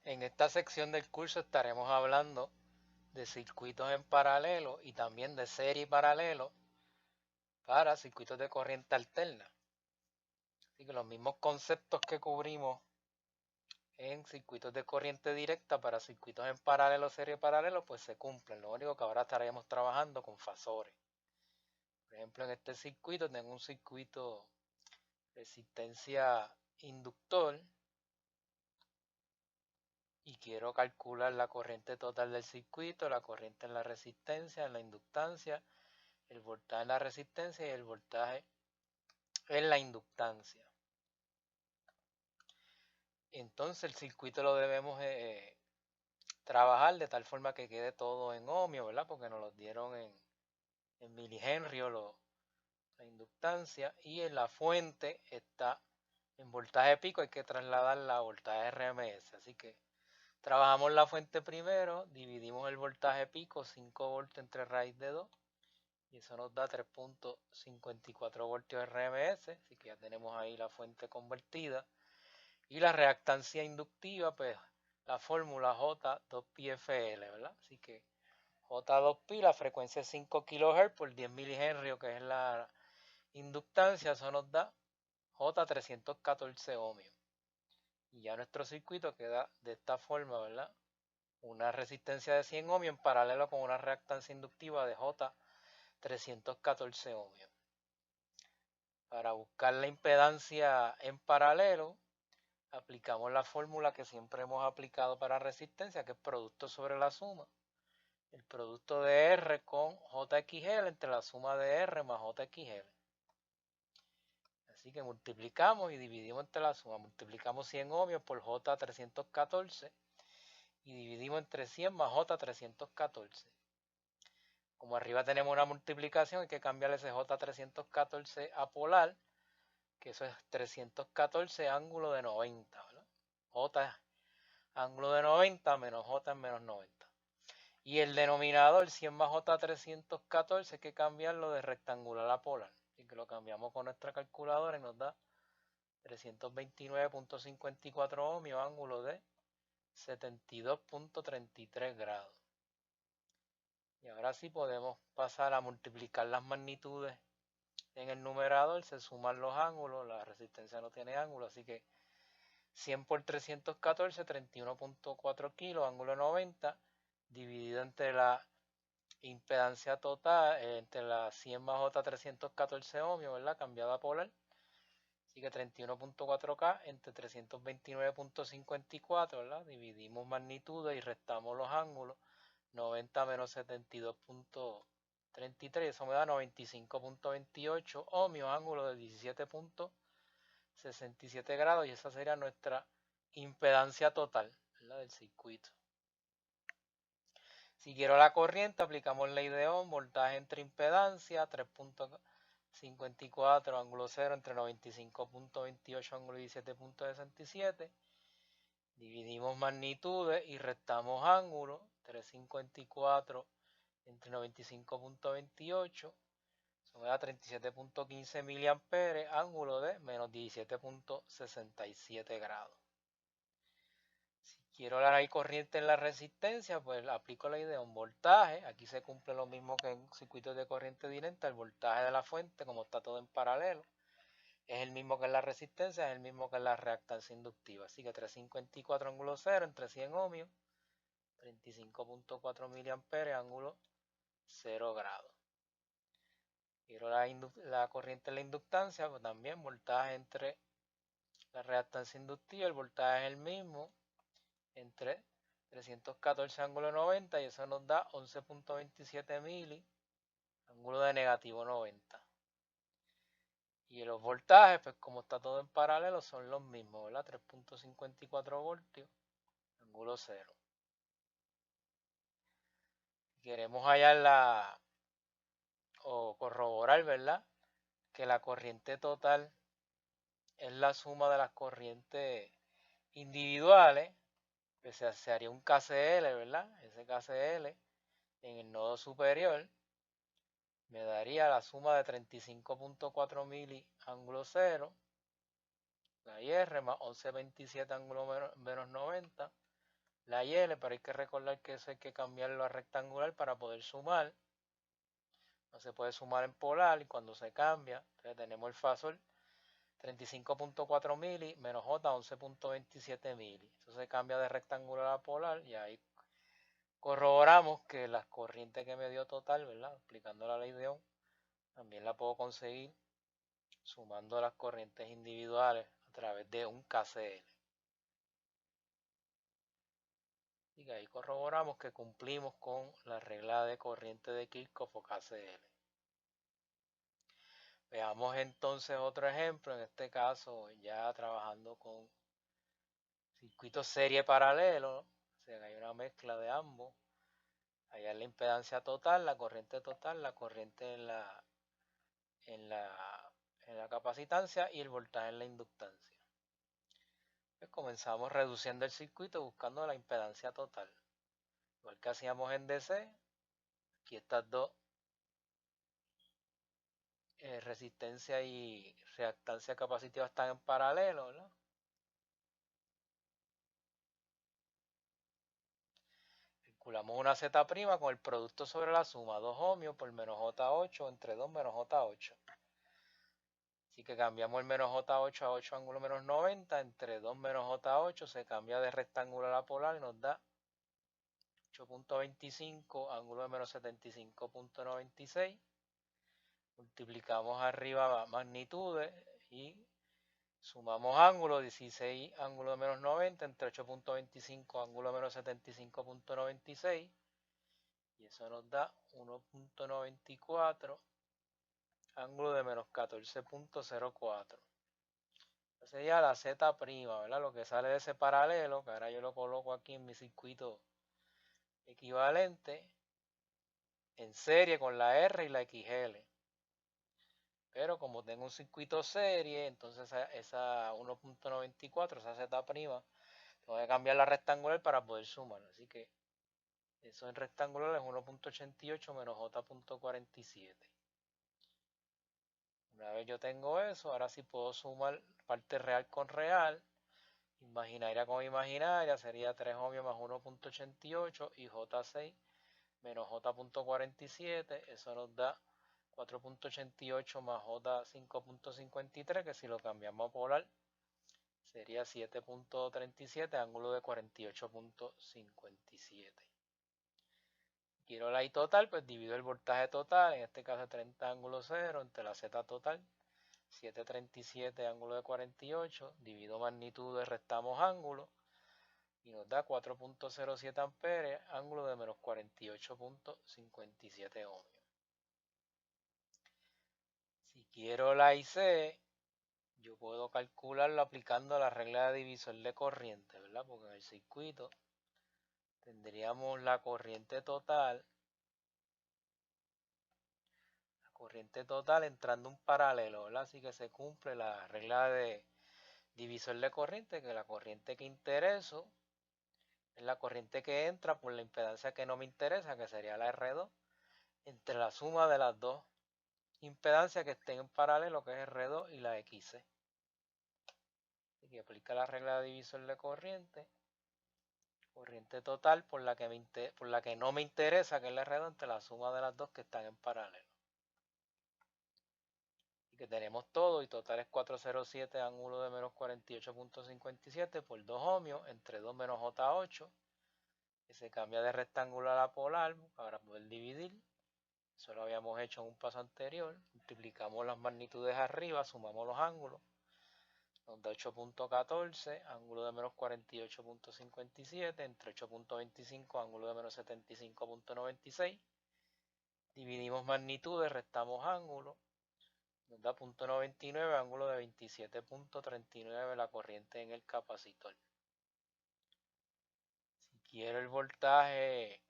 En esta sección del curso estaremos hablando de circuitos en paralelo y también de serie paralelo para circuitos de corriente alterna. Así que los mismos conceptos que cubrimos en circuitos de corriente directa para circuitos en paralelo, serie paralelo, pues se cumplen. Lo único que ahora estaremos trabajando con fasores. Por ejemplo, en este circuito tengo un circuito resistencia inductor y quiero calcular la corriente total del circuito, la corriente en la resistencia, en la inductancia, el voltaje en la resistencia y el voltaje en la inductancia. Entonces el circuito lo debemos trabajar de tal forma que quede todo en ohmio, ¿verdad? Porque nos lo dieron en milihenry la inductancia, y en la fuente está en voltaje pico, hay que trasladarla a voltaje RMS. Así que trabajamos la fuente primero, dividimos el voltaje pico, 5 voltios entre raíz de 2, y eso nos da 3.54 voltios RMS, así que ya tenemos ahí la fuente convertida. Y la reactancia inductiva, pues la fórmula J2πfL, ¿verdad? Así que J2π, la frecuencia es 5 kHz por 10 milihenry, que es la inductancia, eso nos da J314 ohmios. Y ya nuestro circuito queda de esta forma, ¿verdad? Una resistencia de 100 ohmios en paralelo con una reactancia inductiva de J314 ohmios. Para buscar la impedancia en paralelo, aplicamos la fórmula que siempre hemos aplicado para resistencia, que es producto sobre la suma. El producto de R con JXL entre la suma de R más JXL. Así que multiplicamos y dividimos entre la suma. Multiplicamos 100 ohmios por J314 y dividimos entre 100 más J314. Como arriba tenemos una multiplicación, hay que cambiar ese J314 a polar, que eso es 314 ángulo de 90, ¿verdad? J es ángulo de 90 menos J es menos 90. Y el denominador 100 más J314 hay que cambiarlo de rectangular a polar. Así que lo cambiamos con nuestra calculadora y nos da 329.54 ohmios, ángulo de 72.33 grados. Y ahora sí podemos pasar a multiplicar las magnitudes en el numerador, se suman los ángulos, la resistencia no tiene ángulo, así que 100 por 314, 31.4 kilos, ángulo 90, dividido entre la impedancia total, entre la 100 más J314 ohmios, ¿verdad? Cambiada a polar. Así que 31.4K entre 329.54, ¿verdad? Dividimos magnitudes y restamos los ángulos. 90 menos 72.33, eso me da 95.28 ohmios, ángulo de 17.67 grados, y esa sería nuestra impedancia total, ¿verdad? Del circuito. Si quiero la corriente, aplicamos ley de Ohm, voltaje entre impedancia, 3.54 ángulo 0 entre 95.28 ángulo 17.67. Dividimos magnitudes y restamos ángulos, 3.54 entre 95.28, eso me da 37.15 miliamperes, ángulo de menos 17.67 grados. Si quiero la corriente en la resistencia, pues aplico la idea de un voltaje. Aquí se cumple lo mismo que en circuitos de corriente directa, el voltaje de la fuente, como está todo en paralelo, es el mismo que en la resistencia, es el mismo que en la reactancia inductiva. Así que 354 ángulo 0 entre 100 ohmios, 35.4 miliamperes, ángulo 0 grados. Quiero la corriente en la inductancia, pues también voltaje entre la reactancia inductiva, el voltaje es el mismo, entre 314 ángulo 90, y eso nos da 11.27 mili, ángulo de negativo 90. Y los voltajes, pues como está todo en paralelo, son los mismos, ¿verdad? 3.54 voltios, ángulo 0. Queremos hallar o corroborar, ¿verdad? Que la corriente total es la suma de las corrientes individuales, pues se haría un KCL, ¿verdad? Ese KCL en el nodo superior me daría la suma de 35.4 mili ángulo 0, la IR más 11.27 ángulo menos 90, la YL, pero hay que recordar que eso hay que cambiarlo a rectangular para poder sumar. No se puede sumar en polar y cuando se cambia, entonces tenemos el fasor 35.4 mili menos J 11.27 mili. Eso se cambia de rectangular a polar y ahí corroboramos que las corrientes que me dio total, ¿verdad? Aplicando la ley de Ohm, también la puedo conseguir sumando las corrientes individuales a través de un KCL. Y que ahí corroboramos que cumplimos con la regla de corriente de Kirchhoff o KCL. Veamos entonces otro ejemplo, en este caso ya trabajando con circuitos serie paralelo, o sea que hay una mezcla de ambos. Allá es la impedancia total, la corriente en la capacitancia y el voltaje en la inductancia. Pues comenzamos reduciendo el circuito buscando la impedancia total. Igual que hacíamos en DC, aquí estas dos resistencia y reactancia capacitiva están en paralelo, ¿verdad? Calculamos una Z' con el producto sobre la suma, 2 ohmios por menos J8 entre 2 menos J8. Así que cambiamos el menos J8 a 8 ángulo menos 90, entre 2 menos J8 se cambia de rectangular a polar y nos da 8.25 ángulo de menos 75.96. Multiplicamos arriba magnitudes y sumamos ángulos, 16 ángulo de menos 90 entre 8.25 ángulo de menos 75.96 y eso nos da 1.94 ángulo de menos 14.04. Esa sería la Z', ¿verdad? Lo que sale de ese paralelo, que ahora yo lo coloco aquí en mi circuito equivalente en serie con la R y la XL. Pero como tengo un circuito serie, entonces esa 1.94, esa Z', tengo que cambiar la rectangular para poder sumar. Así que eso en rectangular es 1.88 menos J.47. Una vez yo tengo eso, ahora sí puedo sumar parte real con real. Imaginaria con imaginaria sería 3 ohmios más 1.88 y J6 menos J.47. Eso nos da 4.88 más J5.53, que si lo cambiamos a polar sería 7.37, ángulo de 48.57. Quiero la I total, pues divido el voltaje total, en este caso 30 ángulo 0, entre la Z total, 737 ángulo de 48, divido magnitud, restamos ángulo, y nos da 4.07 amperes, ángulo de menos 48.57 ohmios. Si quiero la IC, yo puedo calcularlo aplicando la regla de divisor de corriente, ¿verdad? Porque en el circuito tendríamos la corriente total entrando un paralelo, ¿verdad? Así que se cumple la regla de divisor de corriente, que la corriente que intereso es la corriente que entra por la impedancia que no me interesa, que sería la R2, entre la suma de las dos impedancias que estén en paralelo, que es R2 y la XC. Así que aplica la regla de divisor de corriente total por la que no me interesa, que es la R2, entre la suma de las dos que están en paralelo. Que tenemos todo y total es 407 ángulo de menos 48.57 por 2 ohmios entre 2 menos J8, que se cambia de rectangular a polar para poder dividir. Eso lo habíamos hecho en un paso anterior. Multiplicamos las magnitudes arriba, sumamos los ángulos, nos da 8.14 ángulo de menos 48.57 entre 8.25 ángulo de menos 75.96. Dividimos magnitudes, restamos ángulos, nos da 0.99 ángulo de 27.39 la corriente en el capacitor. Si quiero el voltaje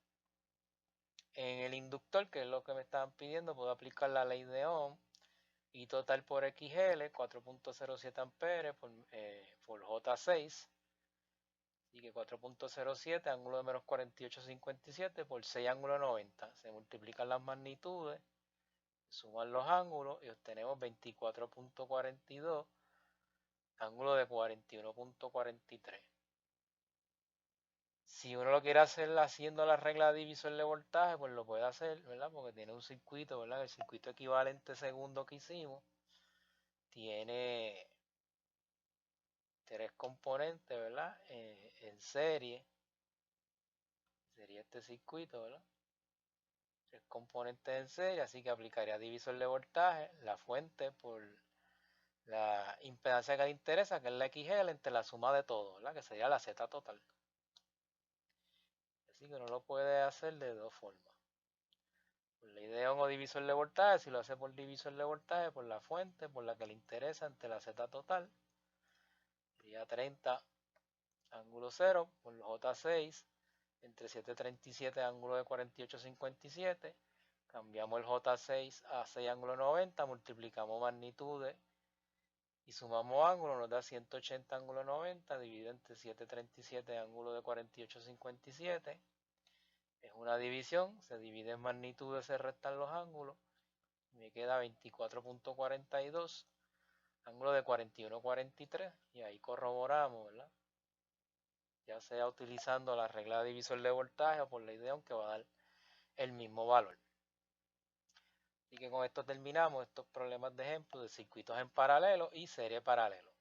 en el inductor, que es lo que me estaban pidiendo, puedo aplicar la ley de Ohm. Y total por XL, 4.07 amperes por J6. Así que 4.07 ángulo de menos 48.57 por 6 ángulo de 90. Se multiplican las magnitudes, suman los ángulos y obtenemos 24.42 ángulo de 41.43. Si uno lo quiere hacer haciendo la regla de divisor de voltaje, pues lo puede hacer, ¿verdad? Porque tiene un circuito, ¿verdad? El circuito equivalente segundo que hicimos tiene tres componentes, ¿verdad? En serie. Sería este circuito, ¿verdad? Tres componentes en serie, así que aplicaría divisor de voltaje, la fuente por la impedancia que le interesa, que es la XL, entre la suma de todo, ¿verdad? Que sería la Z total. Así que uno lo puede hacer de dos formas. Por ley de Ohm o divisor de voltaje, si lo hace por divisor de voltaje, por la fuente, por la que le interesa, entre la Z total, sería 30 ángulo 0 por los J6 entre 737 ángulo de 48,57. Cambiamos el J6 a 6 ángulo 90, multiplicamos magnitudes y sumamos ángulo, nos da 180 ángulo 90, dividido entre 737 ángulo de 48,57. Es una división, se divide en magnitudes, se restan los ángulos. Me queda 24,42, ángulo de 41,43. Y ahí corroboramos, ¿verdad? Ya sea utilizando la regla de divisor de voltaje o por la idea, aunque va a dar el mismo valor. Así que con esto terminamos estos problemas de ejemplo de circuitos en paralelo y serie paralelo.